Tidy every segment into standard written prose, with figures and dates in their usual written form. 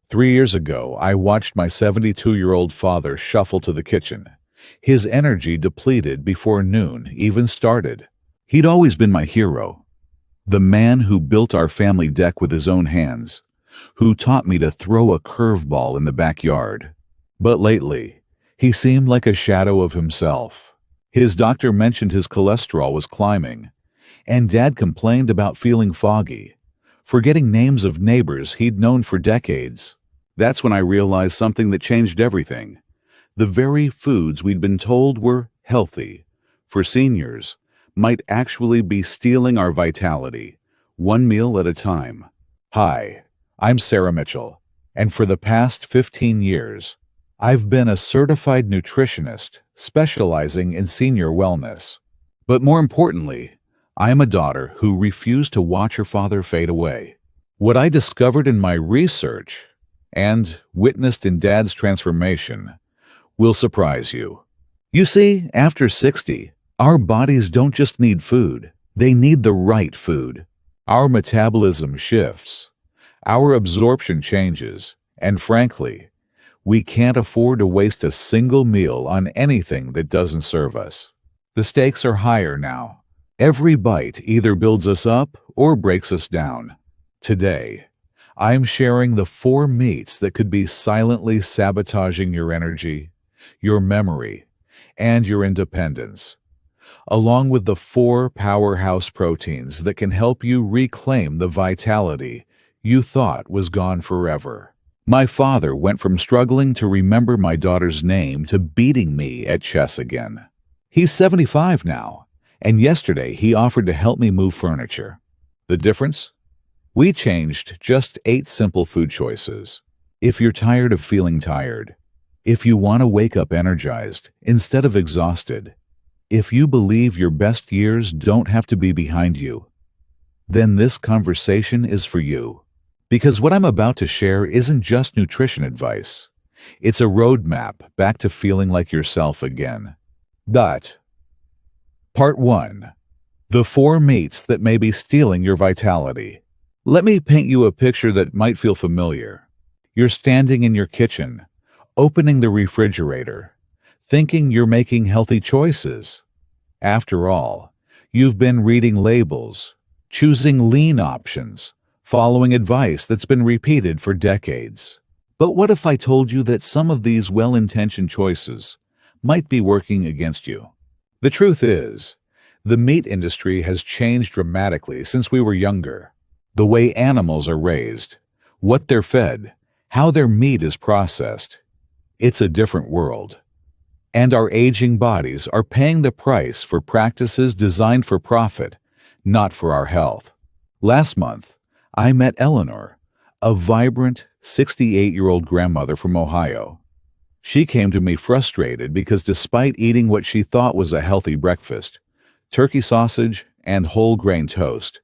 3 years ago, I watched my 72-year-old father shuffle to the kitchen, his energy depleted before noon even started. He'd always been my hero, the man who built our family deck with his own hands, who taught me to throw a curveball in the backyard. But lately, he seemed like a shadow of himself. His doctor mentioned his cholesterol was climbing, and Dad complained about feeling foggy, forgetting names of neighbors he'd known for decades. That's when I realized something that changed everything. The very foods we'd been told were healthy for seniors might actually be stealing our vitality, one meal at a time. Hi, I'm Sarah Mitchell, and for the past 15 years, I've been a certified nutritionist specializing in senior wellness. But more importantly, I am a daughter who refused to watch her father fade away. What I discovered in my research and witnessed in Dad's transformation will surprise you. You see, after 60, our bodies don't just need food, they need the right food. Our metabolism shifts, our absorption changes, and frankly, we can't afford to waste a single meal on anything that doesn't serve us. The stakes are higher now. Every bite either builds us up or breaks us down. Today, I'm sharing the 4 meats that could be silently sabotaging your energy, your memory, and your independence, along with the 4 powerhouse proteins that can help you reclaim the vitality you thought was gone forever. My father went from struggling to remember my daughter's name to beating me at chess again. He's 75 now, and yesterday he offered to help me move furniture. The difference? We changed just 8 simple food choices. If you're tired of feeling tired, if you want to wake up energized instead of exhausted, if you believe your best years don't have to be behind you, then this conversation is for you. Because what I'm about to share isn't just nutrition advice. It's a roadmap back to feeling like yourself again. Part 1. The 4 meats that may be stealing your vitality. Let me paint you a picture that might feel familiar. You're standing in your kitchen, opening the refrigerator, thinking you're making healthy choices. After all, you've been reading labels, choosing lean options, following advice that's been repeated for decades. But what if I told you that some of these well-intentioned choices might be working against you? The truth is, the meat industry has changed dramatically since we were younger. The way animals are raised, what they're fed, how their meat is processed. It's a different world. And our aging bodies are paying the price for practices designed for profit, not for our health. Last month, I met Eleanor, a vibrant 68-year-old grandmother from Ohio. She came to me frustrated because despite eating what she thought was a healthy breakfast, turkey sausage and whole grain toast,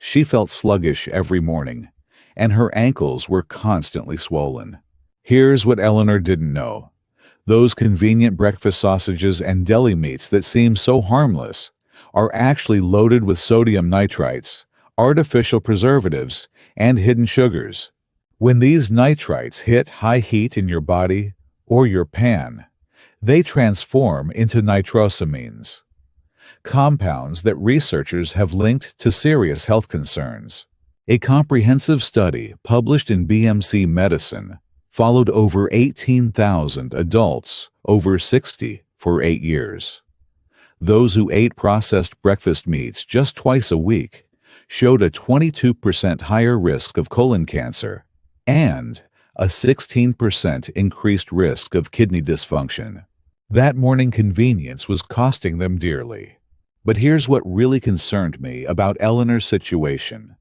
she felt sluggish every morning, and her ankles were constantly swollen. Here's what Eleanor didn't know. Those convenient breakfast sausages and deli meats that seem so harmless are actually loaded with sodium nitrites, artificial preservatives, and hidden sugars. When these nitrites hit high heat in your body or your pan, they transform into nitrosamines, compounds that researchers have linked to serious health concerns. A comprehensive study published in BMC Medicine followed over 18,000 adults over 60 for 8 years. Those who ate processed breakfast meats just twice a week showed a 22% higher risk of colon cancer and a 16% increased risk of kidney dysfunction. That morning convenience was costing them dearly. But here's what really concerned me about Eleanor's situation: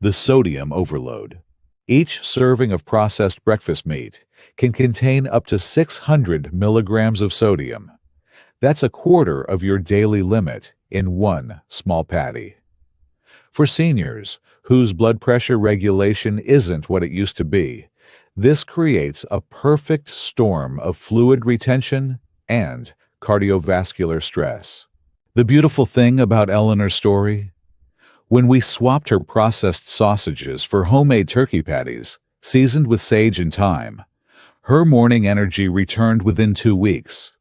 the sodium overload. Each serving of processed breakfast meat can contain up to 600 milligrams of sodium. That's a quarter of your daily limit in one small patty. For seniors whose blood pressure regulation isn't what it used to be, this creates a perfect storm of fluid retention and cardiovascular stress. The beautiful thing about Eleanor's story? When we swapped her processed sausages for homemade turkey patties, seasoned with sage and thyme. Her morning energy returned within 2 weeks.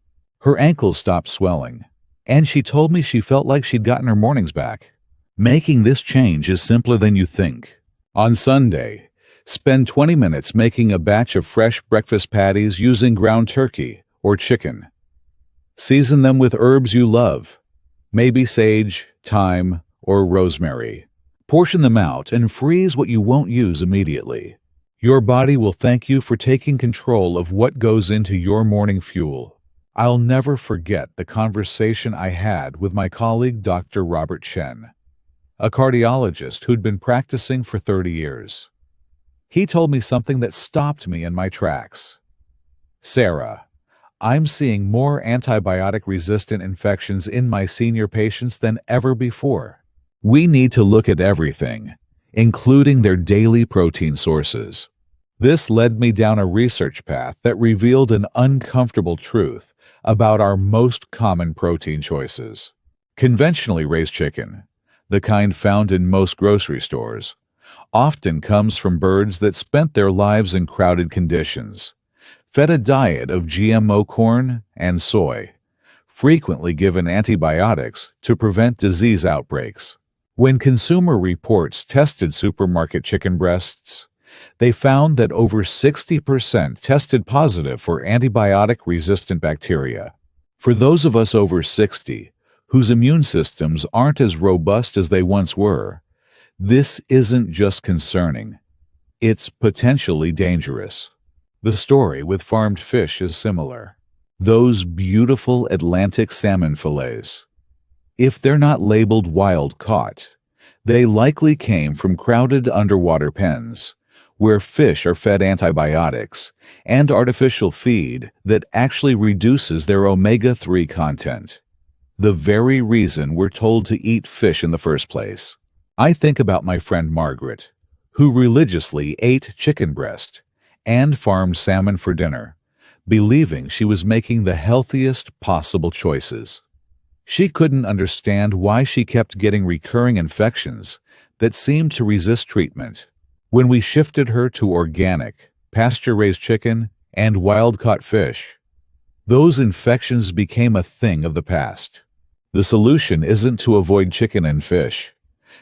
Her ankles stopped swelling, and she told me she felt like she'd gotten her mornings back. Making this change is simpler than you think. On Sunday, spend 20 minutes making a batch of fresh breakfast patties using ground turkey or chicken. Season them with herbs you love, maybe sage, thyme, or rosemary. Portion them out and freeze what you won't use immediately. Your body will thank you for taking control of what goes into your morning fuel. I'll never forget the conversation I had with my colleague Dr. Robert Chen, a cardiologist who'd been practicing for 30 years. He told me something that stopped me in my tracks. "Sarah, I'm seeing more antibiotic-resistant infections in my senior patients than ever before. We need to look at everything, including their daily protein sources." This led me down a research path that revealed an uncomfortable truth about our most common protein choices. Conventionally raised chicken, the kind found in most grocery stores, often comes from birds that spent their lives in crowded conditions, fed a diet of GMO corn and soy, frequently given antibiotics to prevent disease outbreaks. When Consumer Reports tested supermarket chicken breasts, they found that over 60% tested positive for antibiotic-resistant bacteria. For those of us over 60, whose immune systems aren't as robust as they once were, this isn't just concerning. It's potentially dangerous. The story with farmed fish is similar. Those beautiful Atlantic salmon fillets. If they're not labeled wild-caught, they likely came from crowded underwater pens, where fish are fed antibiotics and artificial feed that actually reduces their omega-3 content. The very reason we're told to eat fish in the first place. I think about my friend Margaret, who religiously ate chicken breast and farmed salmon for dinner, believing she was making the healthiest possible choices. She couldn't understand why she kept getting recurring infections that seemed to resist treatment. When we shifted her to organic, pasture-raised chicken and wild-caught fish, those infections became a thing of the past. The solution isn't to avoid chicken and fish.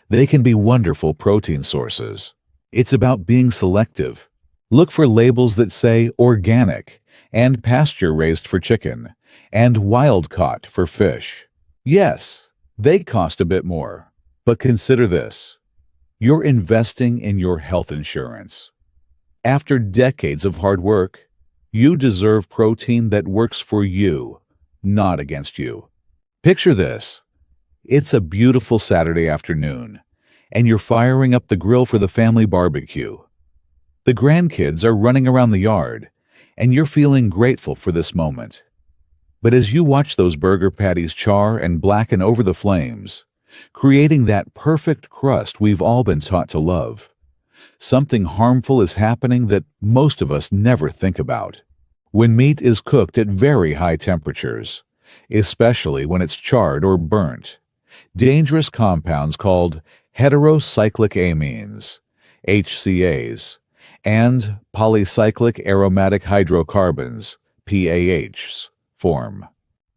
They can be wonderful protein sources. It's about being selective. Look for labels that say organic and pasture-raised for chicken and wild-caught for fish. Yes, they cost a bit more, but consider this. You're investing in your health insurance. After decades of hard work, you deserve protein that works for you, not against you. Picture this. It's a beautiful Saturday afternoon, and you're firing up the grill for the family barbecue. The grandkids are running around the yard, and you're feeling grateful for this moment. But as you watch those burger patties char and blacken over the flames, creating that perfect crust we've all been taught to love, something harmful is happening that most of us never think about. When meat is cooked at very high temperatures, especially when it's charred or burnt, dangerous compounds called heterocyclic amines, HCAs, and polycyclic aromatic hydrocarbons, PAHs, form.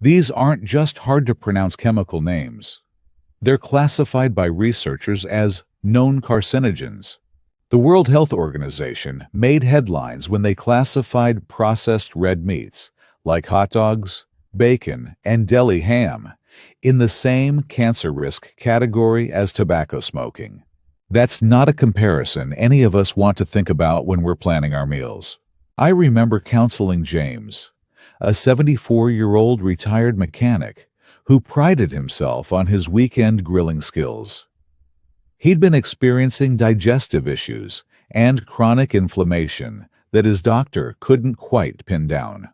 These aren't just hard-to-pronounce chemical names. They're classified by researchers as known carcinogens. The World Health Organization made headlines when they classified processed red meats, like hot dogs, bacon, and deli ham, in the same cancer risk category as tobacco smoking. That's not a comparison any of us want to think about when we're planning our meals. I remember counseling James, a 74-year-old retired mechanic who prided himself on his weekend grilling skills. He'd been experiencing digestive issues and chronic inflammation that his doctor couldn't quite pin down.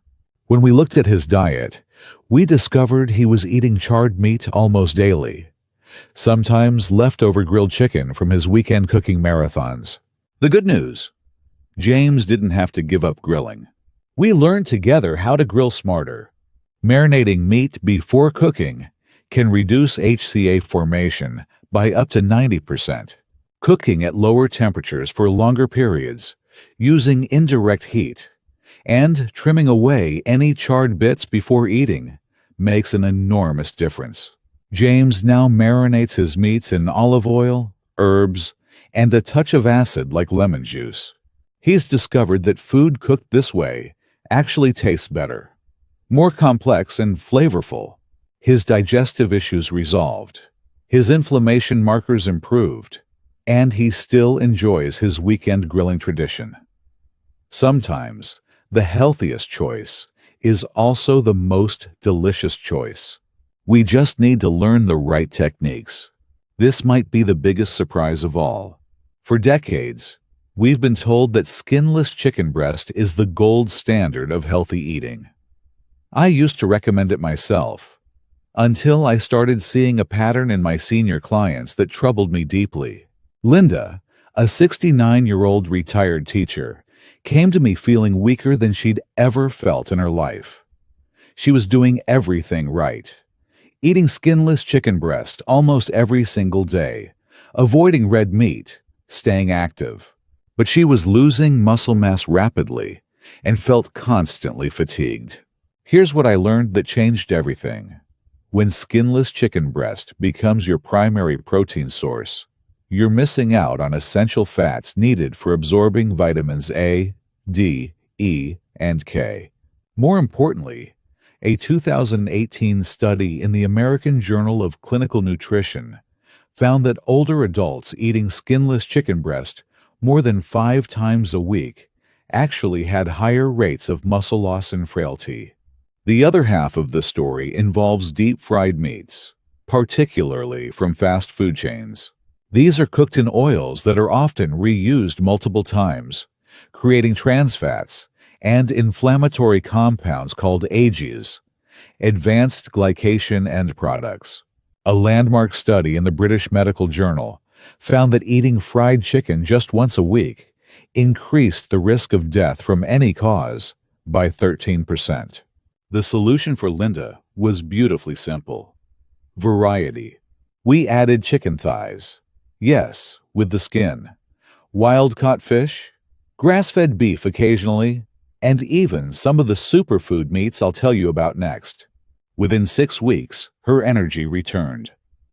When we looked at his diet, we discovered he was eating charred meat almost daily, sometimes leftover grilled chicken from his weekend cooking marathons. The good news: James didn't have to give up grilling. We learned together how to grill smarter. Marinating meat before cooking can reduce HCA formation by up to 90%. Cooking at lower temperatures for longer periods using indirect heat, and trimming away any charred bits before eating makes an enormous difference. James now marinates his meats in olive oil, herbs, and a touch of acid like lemon juice. He's discovered that food cooked this way actually tastes better, more complex and flavorful. His digestive issues resolved, his inflammation markers improved, and he still enjoys his weekend grilling tradition. Sometimes, the healthiest choice is also the most delicious choice. We just need to learn the right techniques. This might be the biggest surprise of all. For decades, we've been told that skinless chicken breast is the gold standard of healthy eating. I used to recommend it myself, until I started seeing a pattern in my senior clients that troubled me deeply. Linda, a 69-year-old retired teacher, came to me feeling weaker than she'd ever felt in her life. She was doing everything right, eating skinless chicken breast almost every single day, avoiding red meat, staying active. But she was losing muscle mass rapidly and felt constantly fatigued. Here's what I learned that changed everything. When skinless chicken breast becomes your primary protein source, you're missing out on essential fats needed for absorbing vitamins A, D, E, and K. More importantly, a 2018 study in the American Journal of Clinical Nutrition found that older adults eating skinless chicken breast more than 5 times a week actually had higher rates of muscle loss and frailty. The other half of the story involves deep-fried meats, particularly from fast food chains. These are cooked in oils that are often reused multiple times, creating trans fats and inflammatory compounds called AGEs, advanced glycation end products. A landmark study in the British Medical Journal found that eating fried chicken just once a week increased the risk of death from any cause by 13%. The solution for Linda was beautifully simple. Variety. We added chicken thighs. Yes, with the skin. Wild-caught fish, grass-fed beef occasionally, and even some of the superfood meats I'll tell you about next. Within 6 weeks, her energy returned.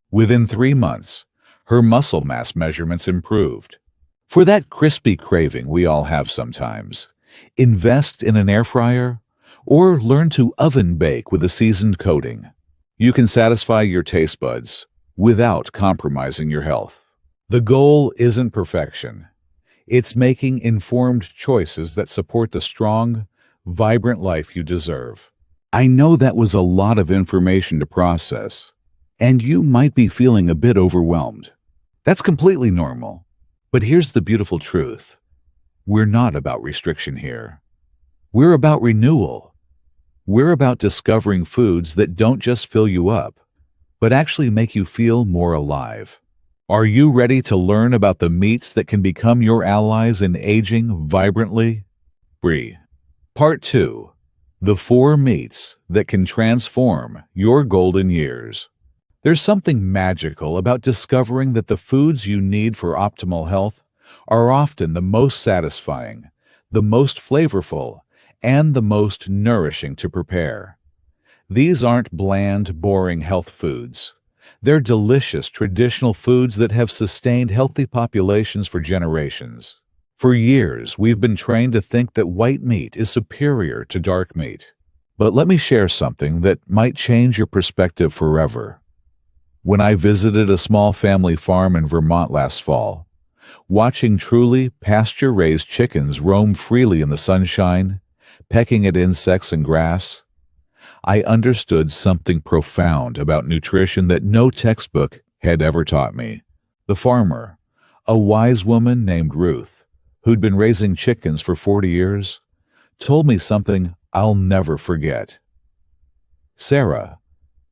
Within 3 months, her muscle mass measurements improved. For that crispy craving we all have sometimes, invest in an air fryer or learn to oven bake with a seasoned coating. You can satisfy your taste buds without compromising your health. The goal isn't perfection. It's making informed choices that support the strong, vibrant life you deserve. I know that was a lot of information to process, and you might be feeling a bit overwhelmed. That's completely normal. But here's the beautiful truth. We're not about restriction here. We're about renewal. We're about discovering foods that don't just fill you up, but actually make you feel more alive. Are you ready to learn about the meats that can become your allies in aging vibrantly? Free. Part 2. The 4 meats that can transform your golden years. There's something magical about discovering that the foods you need for optimal health are often the most satisfying, the most flavorful, and the most nourishing to prepare. These aren't bland, boring health foods. They're delicious, traditional foods that have sustained healthy populations for generations. For years, we've been trained to think that white meat is superior to dark meat. But let me share something that might change your perspective forever. When I visited a small family farm in Vermont last fall, watching truly pasture-raised chickens roam freely in the sunshine, pecking at insects and grass, I understood something profound about nutrition that no textbook had ever taught me. The farmer, a wise woman named Ruth, who'd been raising chickens for 40 years, told me something I'll never forget. Sarah,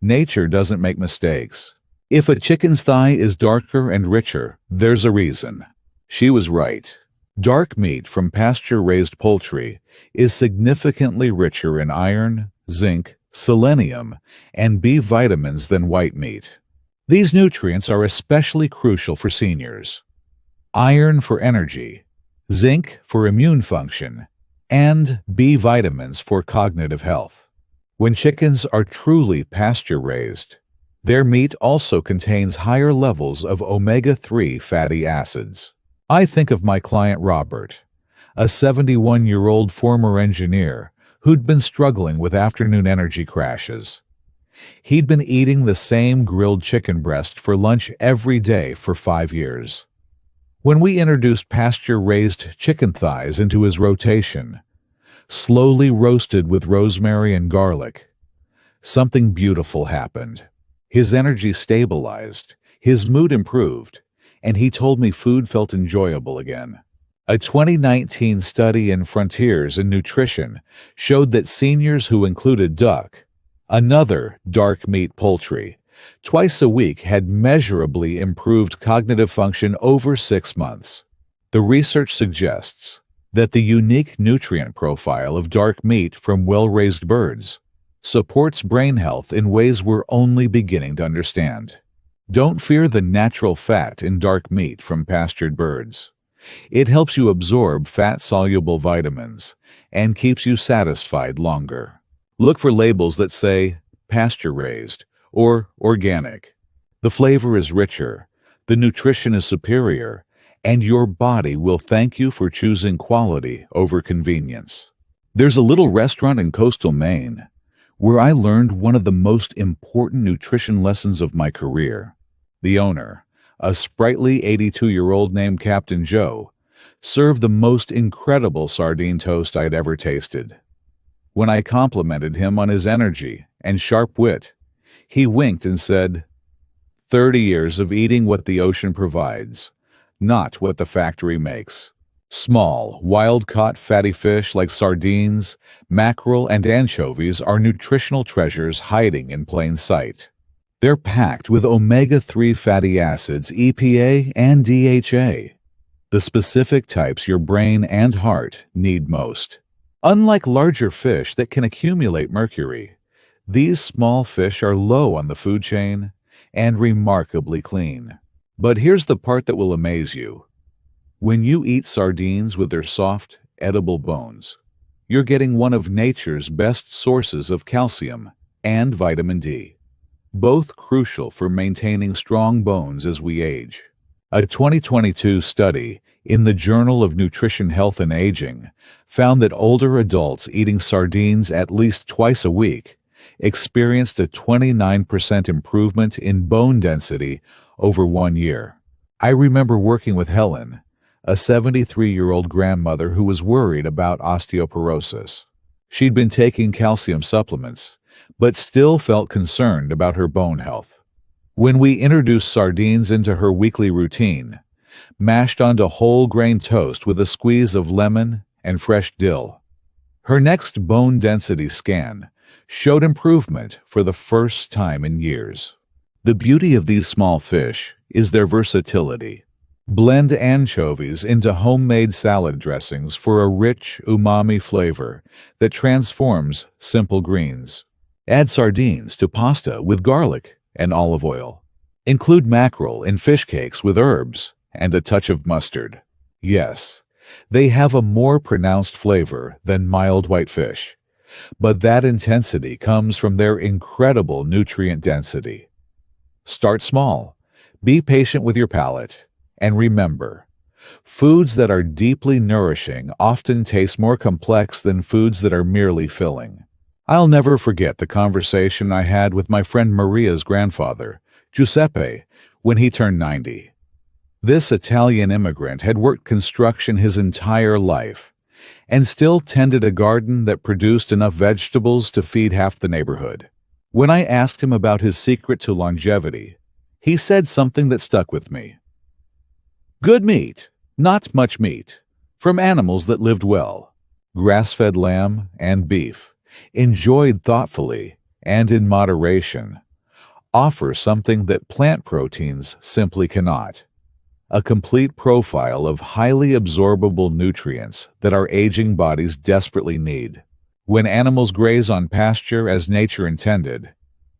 nature doesn't make mistakes. If a chicken's thigh is darker and richer, there's a reason. She was right. Dark meat from pasture-raised poultry is significantly richer in iron, zinc, selenium, and B vitamins than white meat. These nutrients are especially crucial for seniors. Iron for energy. zinc for immune function, and B vitamins for cognitive health. When chickens are truly pasture-raised, their meat also contains higher levels of omega-3 fatty acids. I think of my client Robert, a 71-year-old former engineer who'd been struggling with afternoon energy crashes. He'd been eating the same grilled chicken breast for lunch every day for 5 years. When we introduced pasture-raised chicken thighs into his rotation, slowly roasted with rosemary and garlic, something beautiful happened. His energy stabilized, his mood improved, and he told me food felt enjoyable again. A 2019 study in Frontiers in Nutrition showed that seniors who included duck, another dark meat poultry, twice a week had measurably improved cognitive function over 6 months. The research suggests that the unique nutrient profile of dark meat from well-raised birds supports brain health in ways we're only beginning to understand. Don't fear the natural fat in dark meat from pastured birds. It helps you absorb fat-soluble vitamins and keeps you satisfied longer. Look for labels that say pasture-raised or organic. The flavor is richer, the nutrition is superior, and your body will thank you for choosing quality over convenience. There's a little restaurant in coastal Maine where I learned one of the most important nutrition lessons of my career. The owner, a sprightly 82-year-old named Captain Joe, served the most incredible sardine toast I'd ever tasted. When I complimented him on his energy and sharp wit, he winked and said, 30 years of eating what the ocean provides, not what the factory makes. Small, wild-caught fatty fish like sardines, mackerel, and anchovies are nutritional treasures hiding in plain sight. They're packed with omega-3 fatty acids, EPA, and DHA, the specific types your brain and heart need most. Unlike larger fish that can accumulate mercury, these small fish are low on the food chain and remarkably clean. But here's the part that will amaze you. When you eat sardines with their soft, edible bones, you're getting one of nature's best sources of calcium and vitamin D, both crucial for maintaining strong bones as we age. A 2022 study in the Journal of Nutrition, Health, and Aging found that older adults eating sardines at least twice a week experienced a 29% improvement in bone density over 1 year. I remember working with Helen, a 73-year-old grandmother who was worried about osteoporosis. She'd been taking calcium supplements, but still felt concerned about her bone health. When we introduced sardines into her weekly routine, mashed onto whole grain toast with a squeeze of lemon and fresh dill, her next bone density scan showed improvement for the first time in years. The beauty of these small fish is their versatility. Blend anchovies into homemade salad dressings for a rich umami flavor that transforms simple greens. Add sardines to pasta with garlic and olive oil. Include mackerel in fish cakes with herbs and a touch of mustard. Yes, they have a more pronounced flavor than mild white fish, but that intensity comes from their incredible nutrient density. Start small, be patient with your palate, and remember, foods that are deeply nourishing often taste more complex than foods that are merely filling. I'll never forget the conversation I had with my friend Maria's grandfather, Giuseppe, when he turned 90. This Italian immigrant had worked construction his entire life and still tended a garden that produced enough vegetables to feed half the neighborhood. When I asked him about his secret to longevity, he said something that stuck with me. Good meat, not much meat, from animals that lived well, grass-fed lamb and beef, enjoyed thoughtfully and in moderation, offer something that plant proteins simply cannot. A complete profile of highly absorbable nutrients that our aging bodies desperately need. When animals graze on pasture as nature intended,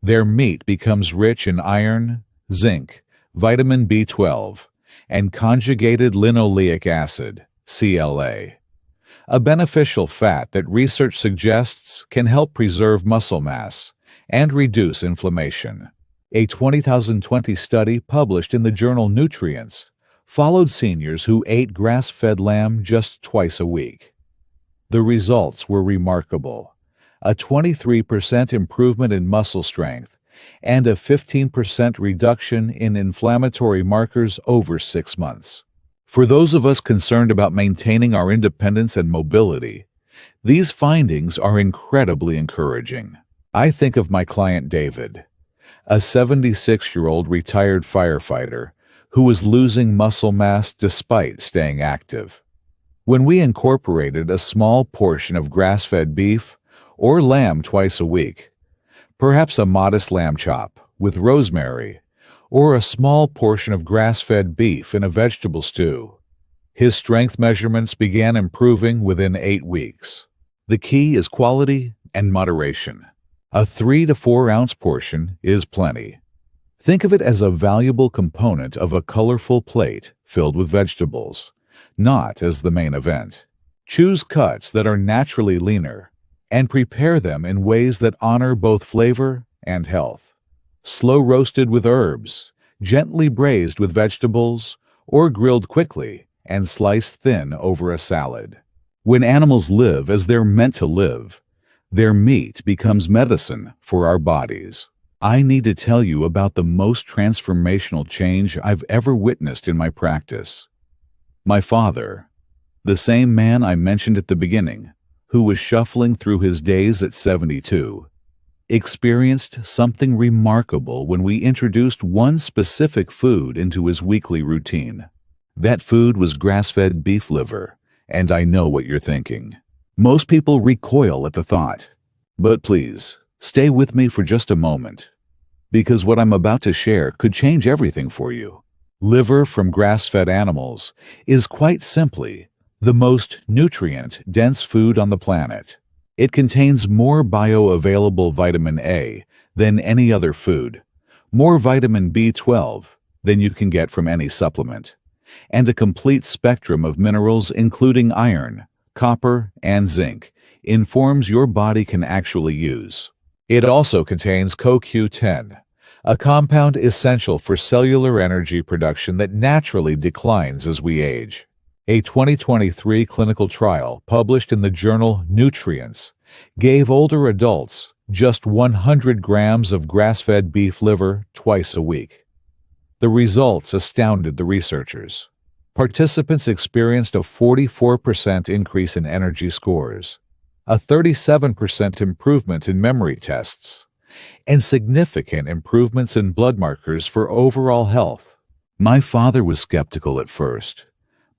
their meat becomes rich in iron, zinc, vitamin B12, and conjugated linoleic acid, CLA, a beneficial fat that research suggests can help preserve muscle mass and reduce inflammation. A 2020 study published in the journal Nutrients followed seniors who ate grass-fed lamb just twice a week. The results were remarkable: a 23% improvement in muscle strength and a 15% reduction in inflammatory markers over 6 months. For those of us concerned about maintaining our independence and mobility, these findings are incredibly encouraging. I think of my client David, a 76-year-old retired firefighter who was losing muscle mass despite staying active. When we incorporated a small portion of grass-fed beef or lamb twice a week, perhaps a modest lamb chop with rosemary, or a small portion of grass-fed beef in a vegetable stew, his strength measurements began improving within 8 weeks. The key is quality and moderation. A 3 to 4 ounce portion is plenty. Think of it as a valuable component of a colorful plate filled with vegetables, not as the main event. Choose cuts that are naturally leaner and prepare them in ways that honor both flavor and health. Slow roasted with herbs, gently braised with vegetables, or grilled quickly and sliced thin over a salad. When animals live as they're meant to live, their meat becomes medicine for our bodies. I need to tell you about the most transformational change I've ever witnessed in my practice. My father, the same man I mentioned at the beginning, who was shuffling through his days at 72, experienced something remarkable when we introduced one specific food into his weekly routine. That food was grass-fed beef liver, and I know what you're thinking. Most people recoil at the thought. But please, stay with me for just a moment, because what I'm about to share could change everything for you. Liver from grass-fed animals is quite simply the most nutrient-dense food on the planet. It contains more bioavailable vitamin A than any other food, more vitamin B12 than you can get from any supplement, and a complete spectrum of minerals including iron, copper, and zinc in forms your body can actually use. It also contains CoQ10, a compound essential for cellular energy production that naturally declines as we age. A 2023 clinical trial published in the journal Nutrients gave older adults just 100 grams of grass-fed beef liver twice a week. The results astounded the researchers. Participants experienced a 44% increase in energy scores, a 37% improvement in memory tests, and significant improvements in blood markers for overall health. My father was skeptical at first,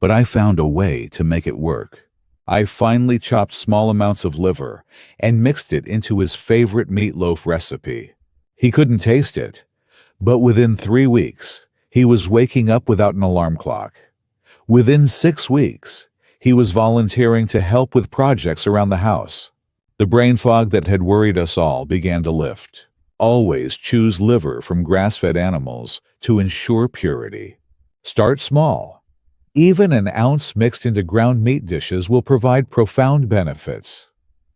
but I found a way to make it work. I finally chopped small amounts of liver and mixed it into his favorite meatloaf recipe. He couldn't taste it, but within 3 weeks, he was waking up without an alarm clock. Within 6 weeks, he was volunteering to help with projects around the house. The brain fog that had worried us all began to lift. Always choose liver from grass-fed animals to ensure purity. Start small. Even an ounce mixed into ground meat dishes will provide profound benefits.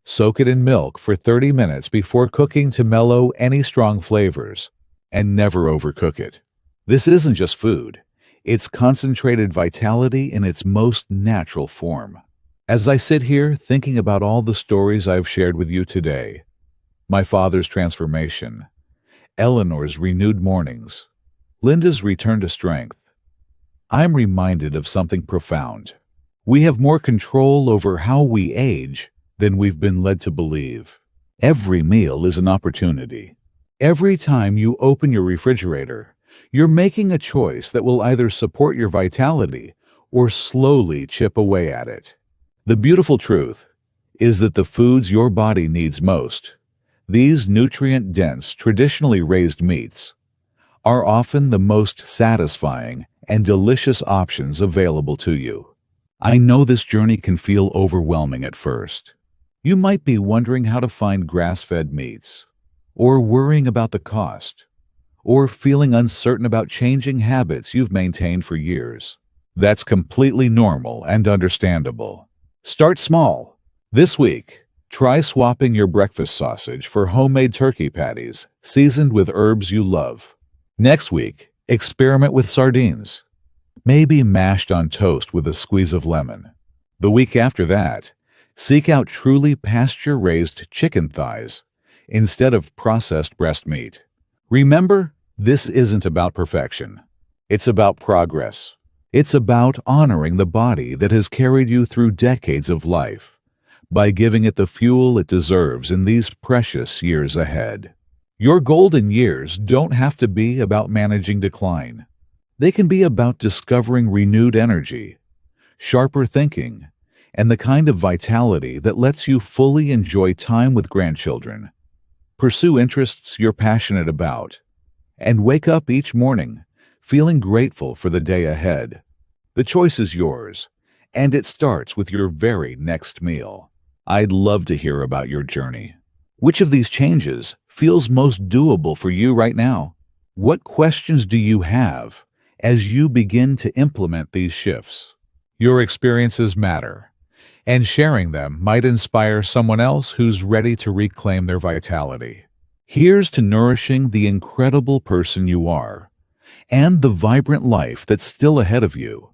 Soak it in milk for 30 minutes before cooking to mellow any strong flavors, and never overcook it. This isn't just food. It's concentrated vitality in its most natural form. As I sit here thinking about all the stories I've shared with you today, my father's transformation, Eleanor's renewed mornings, Linda's return to strength, I'm reminded of something profound. We have more control over how we age than we've been led to believe. Every meal is an opportunity. Every time you open your refrigerator, you're making a choice that will either support your vitality or slowly chip away at it. The beautiful truth is that the foods your body needs most, these nutrient-dense, traditionally raised meats, are often the most satisfying and delicious options available to you. I know this journey can feel overwhelming at first. You might be wondering how to find grass-fed meats, or worrying about the cost, or feeling uncertain about changing habits you've maintained for years. That's completely normal and understandable. Start small. This week, try swapping your breakfast sausage for homemade turkey patties seasoned with herbs you love. Next week, experiment with sardines, maybe mashed on toast with a squeeze of lemon. The week after that, seek out truly pasture-raised chicken thighs instead of processed breast meat. Remember, this isn't about perfection. It's about progress. It's about honoring the body that has carried you through decades of life by giving it the fuel it deserves in these precious years ahead. Your golden years don't have to be about managing decline. They can be about discovering renewed energy, sharper thinking, and the kind of vitality that lets you fully enjoy time with grandchildren. Pursue interests you're passionate about, and wake up each morning feeling grateful for the day ahead. The choice is yours, and it starts with your very next meal. I'd love to hear about your journey. Which of these changes feels most doable for you right now? What questions do you have as you begin to implement these shifts? Your experiences matter, and sharing them might inspire someone else who's ready to reclaim their vitality. Here's to nourishing the incredible person you are and the vibrant life that's still ahead of you.